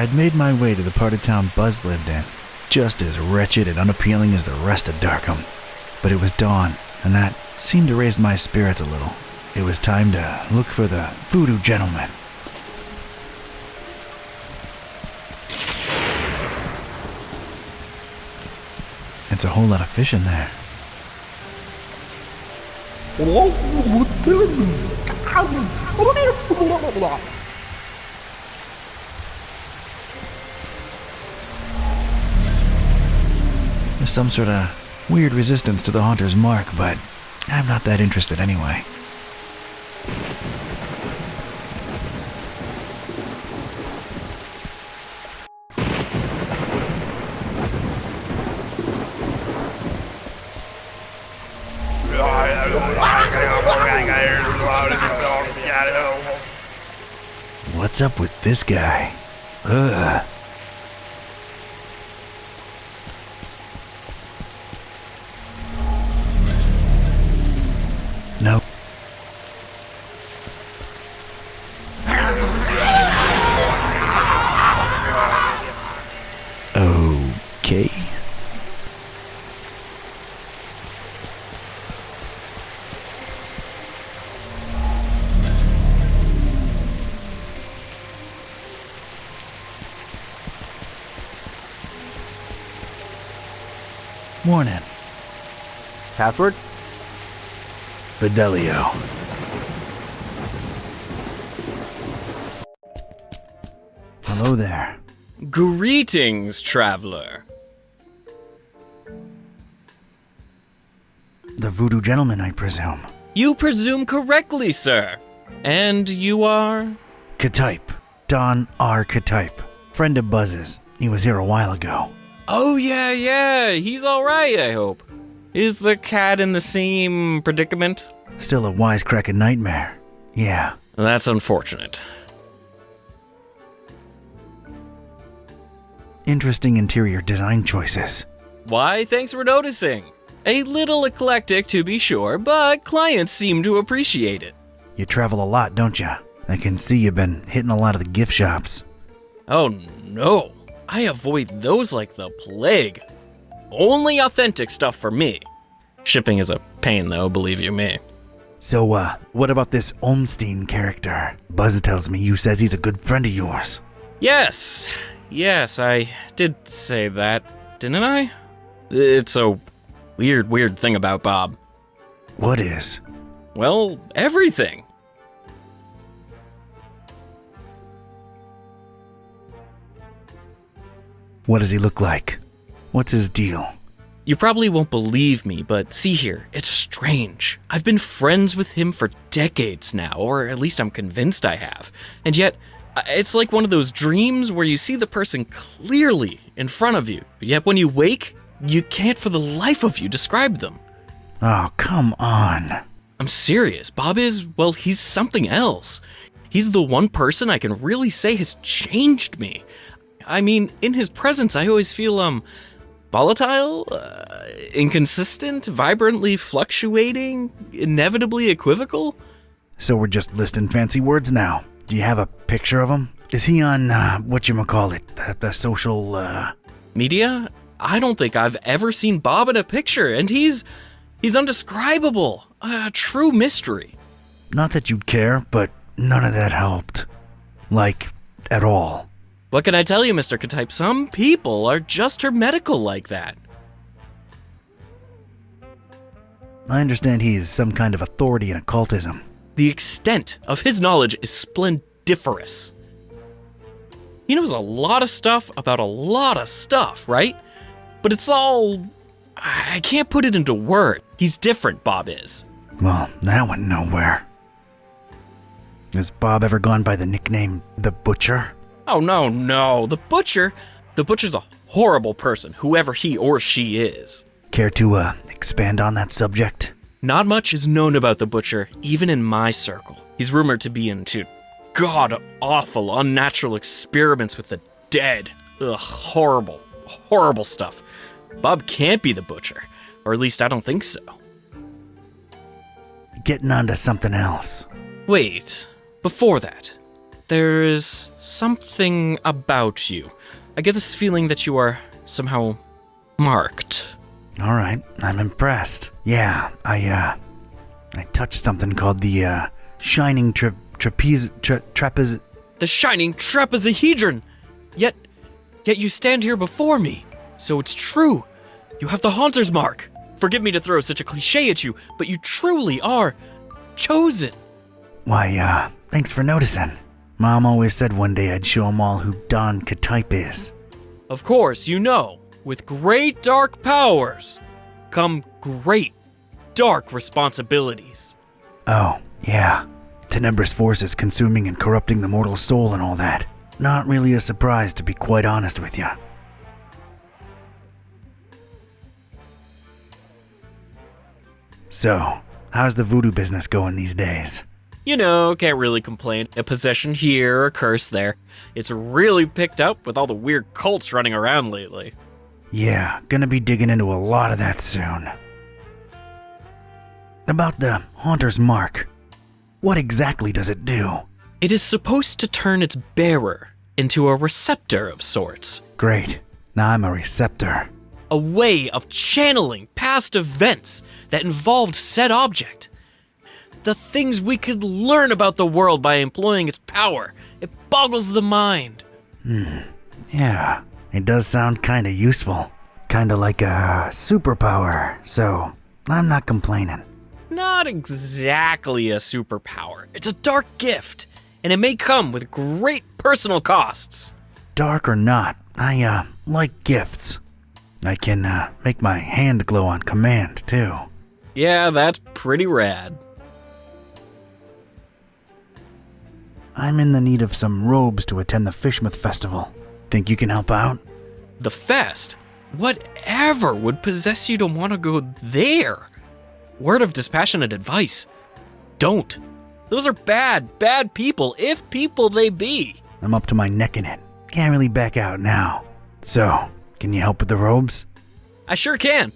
I'd made my way to the part of town Buzz lived in, just as wretched and unappealing as the rest of Darkham. But it was dawn, and that seemed to raise my spirits a little. It was time to look for the voodoo gentleman. It's a whole lot of fish in there. There's some sort of weird resistance to the Haunter's mark, but I'm not that interested anyway. What's up with this guy? Ugh. No. Okay. Morning. Password? Fidelio. Hello there. Greetings, traveler. The voodoo gentleman, I presume. You presume correctly, sir. And you are? Ktype. Don R. Ktype. Friend of Buzz's. He was here a while ago. Oh, yeah, he's alright, I hope. Is the cat in the same predicament? Still a wisecracking nightmare. Yeah. That's unfortunate. Interesting interior design choices. Why, thanks for noticing. A little eclectic, to be sure, but clients seem to appreciate it. You travel a lot, don't you? I can see you've been hitting a lot of the gift shops. Oh, no. I avoid those like the plague. Only authentic stuff for me. Shipping is a pain, though, believe you me. So, what about this Olmstein character? Buzz tells me you says he's a good friend of yours. Yes, I did say that, didn't I? It's a weird thing about Bob. What is? Well, everything. What does he look like? What's his deal? You probably won't believe me, but see here, it's strange. I've been friends with him for decades now, or at least I'm convinced I have. And yet, it's like one of those dreams where you see the person clearly in front of you, but yet when you wake, you can't for the life of you describe them. Oh, come on. I'm serious. Bob is, well, he's something else. He's the one person I can really say has changed me. I mean, in his presence, I always feel, volatile, inconsistent, vibrantly fluctuating, inevitably equivocal. So we're just listing fancy words now. Do you have a picture of him? Is he on, whatchamacallit, the social, Media? I don't think I've ever seen Bob in a picture, and he's undescribable. A true mystery. Not that you'd care, but none of that helped. Like, at all. What can I tell you, Mr. Ktype? Some people are just hermetical like that. I understand he is some kind of authority in occultism. The extent of his knowledge is splendiferous. He knows a lot of stuff about a lot of stuff, right? But it's all... I can't put it into words. He's different, Bob is. Well, that went nowhere. Has Bob ever gone by the nickname The Butcher? Oh, no. The Butcher's a horrible person, whoever he or she is. Care to, expand on that subject? Not much is known about the Butcher, even in my circle. He's rumored to be into god-awful, unnatural experiments with the dead. Ugh, horrible stuff. Bob can't be the Butcher, or at least I don't think so. Getting on to something else. Wait, before that, There is something about you. I get this feeling that you are somehow marked. All right, I'm impressed. Yeah, I touched something called the shining trapeze. The shining trapezohedron! Yet you stand here before me. So it's true. You have the Haunter's mark. Forgive me to throw such a cliche at you, but you truly are chosen. Why, thanks for noticing. Mom always said one day I'd show 'em all who Don Katype is. Of course, you know, with great dark powers come great dark responsibilities. Oh, yeah. Tenebrous forces consuming and corrupting the mortal soul and all that. Not really a surprise, to be quite honest with you. So, how's the voodoo business going these days? You know, can't really complain. A possession here, a curse there. It's really picked up with all the weird cults running around lately. Yeah, gonna be digging into a lot of that soon. About the Haunter's Mark. What exactly does it do? It is supposed to turn its bearer into a receptor of sorts. Great. Now I'm a receptor. A way of channeling past events that involved said object. The things we could learn about the world by employing its power. It boggles the mind. Yeah, it does sound kinda useful. Kinda like a superpower, so I'm not complaining. Not exactly a superpower. It's a dark gift, and it may come with great personal costs. Dark or not, I like gifts. I can make my hand glow on command, too. Yeah, that's pretty rad. I'm in the need of some robes to attend the Fishmouth Festival. Think you can help out? The fest? Whatever would possess you to want to go there? Word of dispassionate advice. Don't. Those are bad people, if people they be. I'm up to my neck in it. Can't really back out now. So, can you help with the robes? I sure can.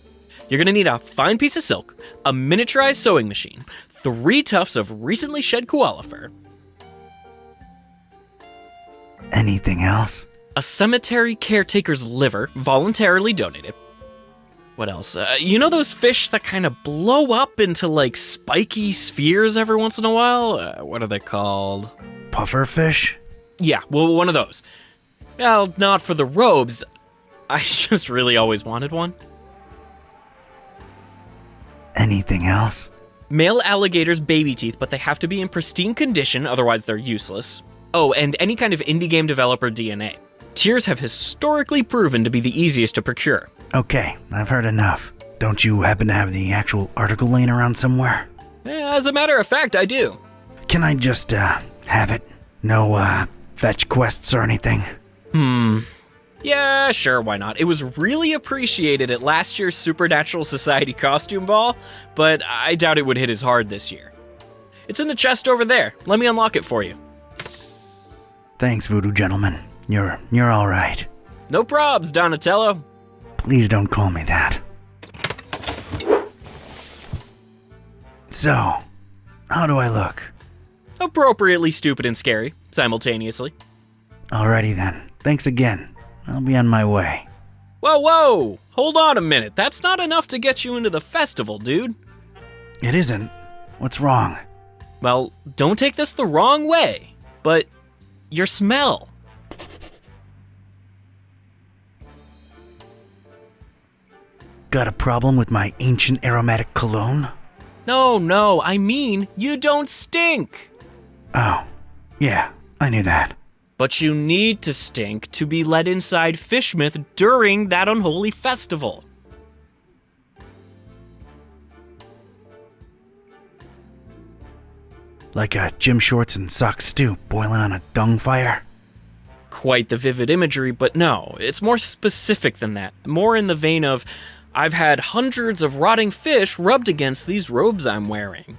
You're gonna need a fine piece of silk, a miniaturized sewing machine, 3 tufts of recently shed koala fur. Anything else? A cemetery caretaker's liver, voluntarily donated. What else? You know those fish that kind of blow up into like spiky spheres every once in a while? What are they called? Puffer fish? Yeah, well, one of those. Well, not for the robes. I just really always wanted one. Anything else? Male alligators' baby teeth, but they have to be in pristine condition, otherwise they're useless. Oh, and any kind of indie game developer DNA. Tears have historically proven to be the easiest to procure. Okay, I've heard enough. Don't you happen to have the actual article laying around somewhere? As a matter of fact, I do. Can I just, have it? No, fetch quests or anything? Yeah, sure, why not? It was really appreciated at last year's Supernatural Society costume ball, but I doubt it would hit as hard this year. It's in the chest over there. Let me unlock it for you. Thanks, Voodoo Gentleman. You're all right. No probs, Donatello. Please don't call me that. So, how do I look? Appropriately stupid and scary, simultaneously. Alrighty then. Thanks again. I'll be on my way. Whoa! Hold on a minute. That's not enough to get you into the festival, dude. It isn't. What's wrong? Well, don't take this the wrong way, but your smell. Got a problem with my ancient aromatic cologne? No, I mean, you don't stink. Oh, yeah, I knew that. But you need to stink to be let inside Fishmouth during that unholy festival. Like a gym shorts and sock stew boiling on a dung fire? Quite the vivid imagery, but no, it's more specific than that. More in the vein of, I've had hundreds of rotting fish rubbed against these robes I'm wearing.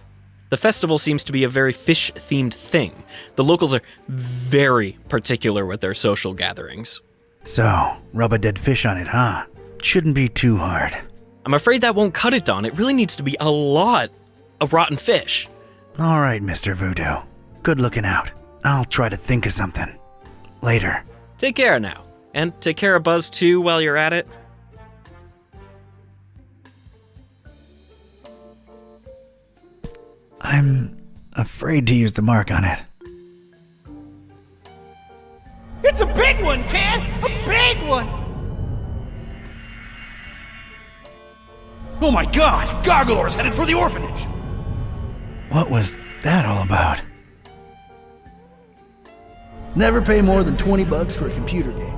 The festival seems to be a very fish-themed thing. The locals are very particular with their social gatherings. So, rub a dead fish on it, huh? Shouldn't be too hard. I'm afraid that won't cut it, Don. It really needs to be a lot of rotten fish. Alright, Mr. Voodoo. Good looking out. I'll try to think of something. Later. Take care now. And take care of Buzz too while you're at it. I'm afraid to use the mark on it. It's a big one, Ted! A big one! Oh my god! Gargoyle's headed for the orphanage! What was that all about? Never pay more than $20 for a computer game.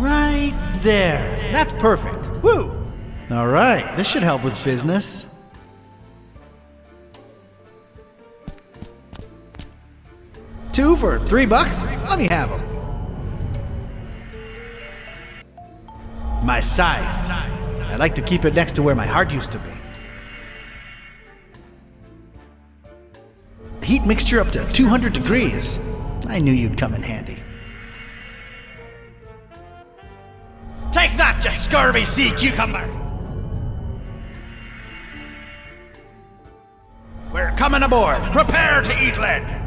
Right there. That's perfect. Woo! Alright, this should help with business. Two for $3? Let me have them. My size. I like to keep it next to where my heart used to be. Heat mixture up to 200 degrees. I knew you'd come in handy. Take that, you scurvy sea cucumber! We're coming aboard. Prepare to eat lead.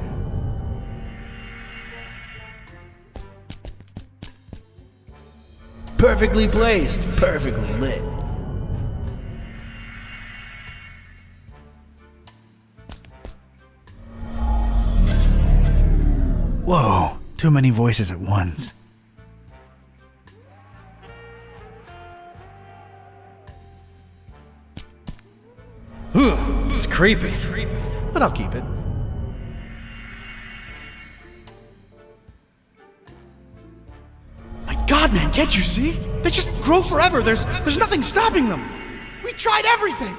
Perfectly placed, perfectly lit. Whoa, too many voices at once. It's creepy, but I'll keep it. My God, man, can't you see? They just grow forever. There's nothing stopping them. We tried everything.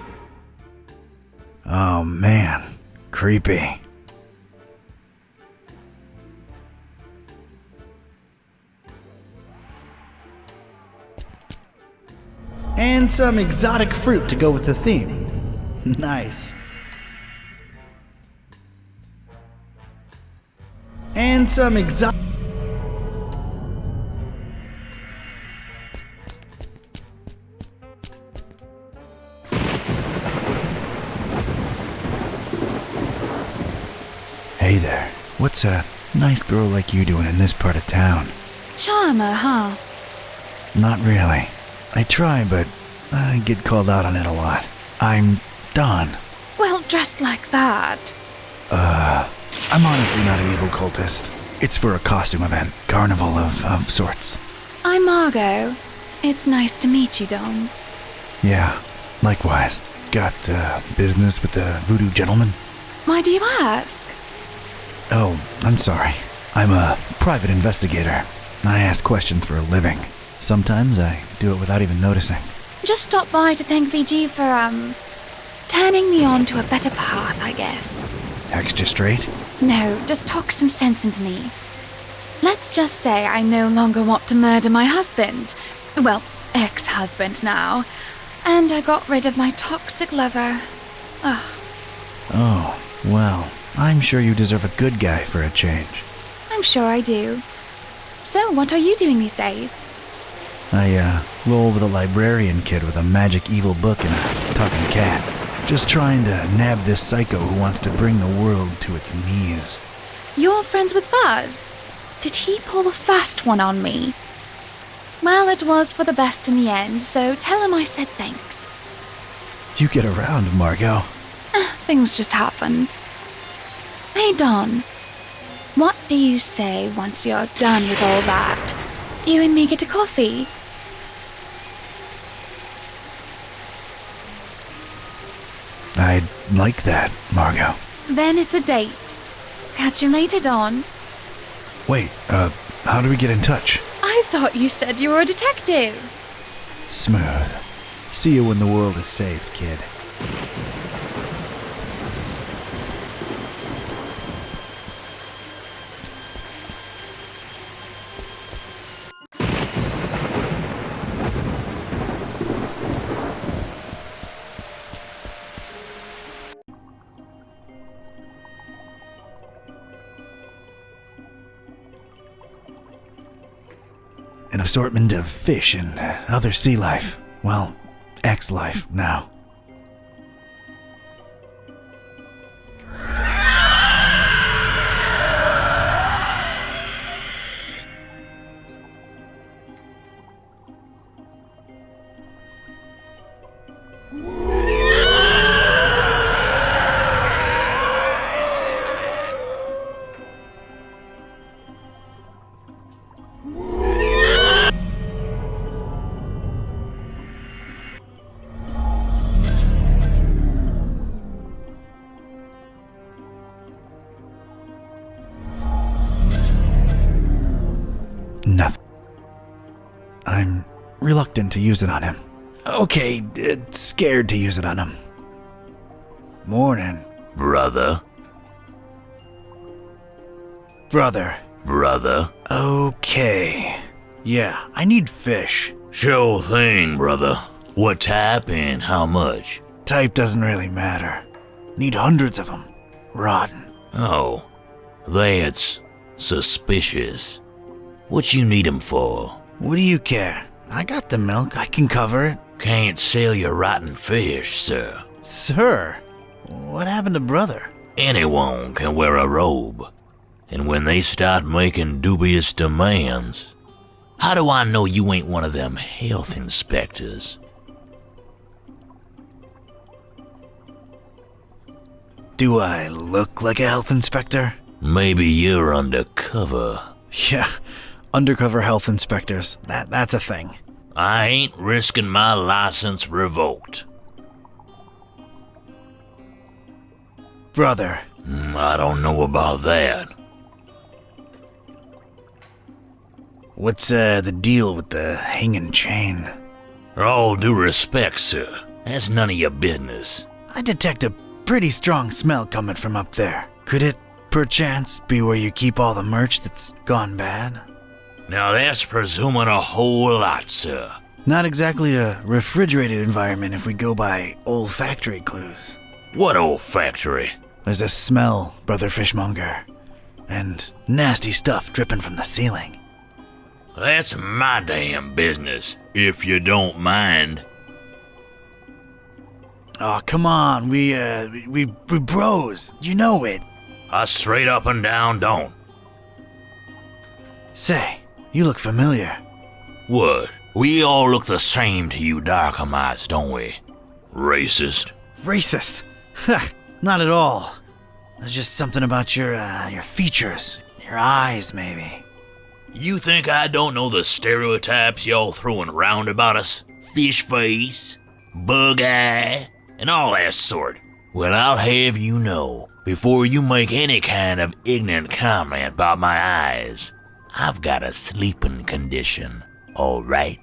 Oh man, creepy. And some exotic fruit to go with the theme. Nice. And some exotic... Hey there, what's a nice girl like you doing in this part of town? Charmer, huh? Not really. I try, but I get called out on it a lot. I'm Don. Well, dressed like that. I'm honestly not an evil cultist. It's for a costume event, carnival of sorts. I'm Margot. It's nice to meet you, Don. Yeah, likewise. Got business with the voodoo gentleman? Why do you ask? Oh, I'm sorry. I'm a private investigator. I ask questions for a living. Sometimes I do it without even noticing. Just stopped by to thank VG for, turning me on to a better path, I guess. Extra straight? No, just talk some sense into me. Let's just say I no longer want to murder my husband. Well, ex-husband now. And I got rid of my toxic lover. Ugh. Oh, well, I'm sure you deserve a good guy for a change. I'm sure I do. So, what are you doing these days? I, roll with a librarian kid with a magic evil book and a talking cat. Just trying to nab this psycho who wants to bring the world to its knees. You're friends with Buzz? Did he pull a fast one on me? Well, it was for the best in the end, so tell him I said thanks. You get around, Margot. Things just happen. Hey, Don. What do you say once you're done with all that? You and me get a coffee? I'd like that, Margot. Then it's a date. Catch you later, Don. Wait, how do we get in touch? I thought you said you were a detective. Smooth. See you when the world is saved, kid. An assortment of fish and other sea life. Well, X life now. Nothing. I'm reluctant to use it on him. Okay, scared to use it on him. Morning. Brother. Brother. Brother. Okay. Yeah, I need fish. Sure thing, brother. What type and how much? Type doesn't really matter. Need hundreds of them. Rotten. Oh, that's suspicious. What you need 'em for? What do you care? I got the milk. I can cover it. Can't sell you rotten fish, sir. Sir, what happened to brother? Anyone can wear a robe. And when they start making dubious demands, how do I know you ain't one of them health inspectors? Do I look like a health inspector? Maybe you're undercover. Yeah, undercover health inspectors. That's a thing. I ain't risking my license revoked. Brother. I don't know about that. What's the deal with the hanging chain? All due respect, sir. That's none of your business. I detect a pretty strong smell coming from up there. Could it, perchance, be where you keep all the merch that's gone bad? Now that's presuming a whole lot, sir. Not exactly a refrigerated environment if we go by olfactory clues. What old factory? There's a smell, Brother Fishmonger, and nasty stuff dripping from the ceiling. That's my damn business, if you don't mind. Oh, come on, we bros, you know it. I straight up and down don't. Say, you look familiar. What? We all look the same to you Darkhamites, don't we? Racist. Racist? Ha, not at all. There's just something about your features, your eyes maybe. You think I don't know the stereotypes y'all throwing round about us? Fish face, bug eye, and all that sort. Well, I'll have you know, before you make any kind of ignorant comment about my eyes, I've got a sleeping condition, all right?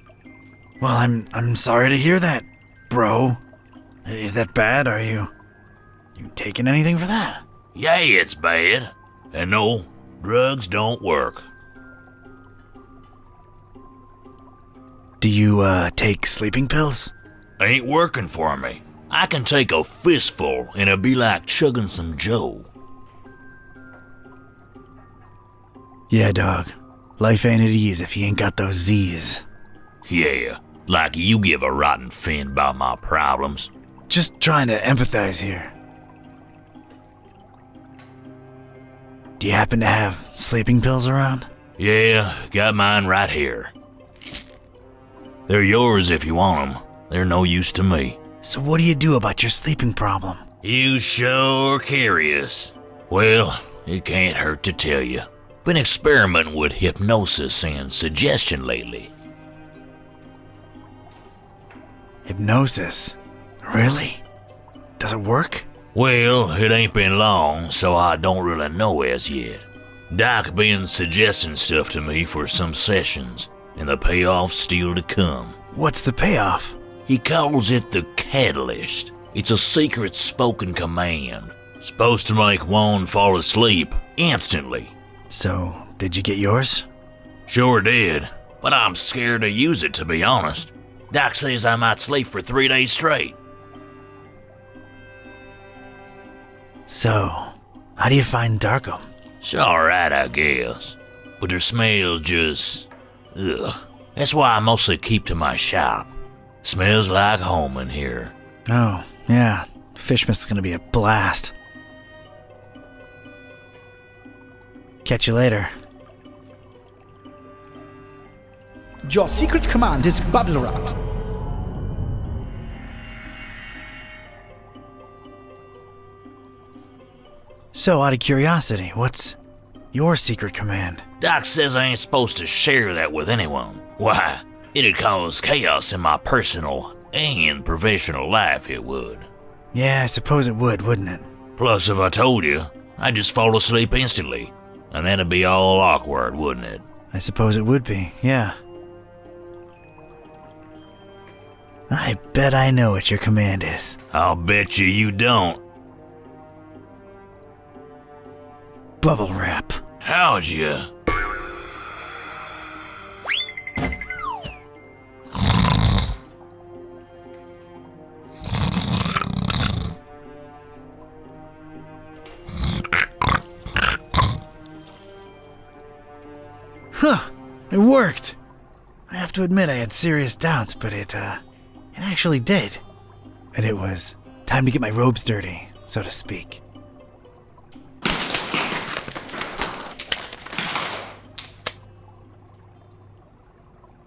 Well, I'm sorry to hear that, bro. Is that bad? Are you taking anything for that? Yeah, it's bad. And no, drugs don't work. Do you take sleeping pills? Ain't working for me. I can take a fistful and it'll be like chugging some Joe. Yeah, dog. Life ain't at ease if you ain't got those Z's. Yeah, like you give a rotten fin about my problems. Just trying to empathize here. Do you happen to have sleeping pills around? Yeah, got mine right here. They're yours if you want them. They're no use to me. So what do you do about your sleeping problem? You sure curious. Well, it can't hurt to tell you. Been experimenting with hypnosis and suggestion lately. Hypnosis? Really? Does it work? Well, it ain't been long, so I don't really know as yet. Doc been suggesting stuff to me for some sessions, and the payoff's still to come. What's the payoff? He calls it the catalyst. It's a secret spoken command. Supposed to make one fall asleep instantly. So, did you get yours? Sure did, but I'm scared to use it, to be honest. Doc says I might sleep for 3 days straight. So, how do you find Darkham? It's alright, I guess. But their smell just... ugh. That's why I mostly keep to my shop. Smells like home in here. Oh, yeah. Fishmas is gonna be a blast. Catch you later. Your secret command is bubble wrap. So, out of curiosity, what's your secret command? Doc says I ain't supposed to share that with anyone. Why, it'd cause chaos in my personal and professional life, it would. Yeah, I suppose it would, wouldn't it? Plus, if I told you, I'd just fall asleep instantly. And that'd be all awkward, wouldn't it? I suppose it would be, yeah. I bet I know what your command is. I'll bet you don't. Bubble wrap. How'd you? Huh, it worked. I have to admit I had serious doubts, but it actually did. And it was time to get my robes dirty, so to speak.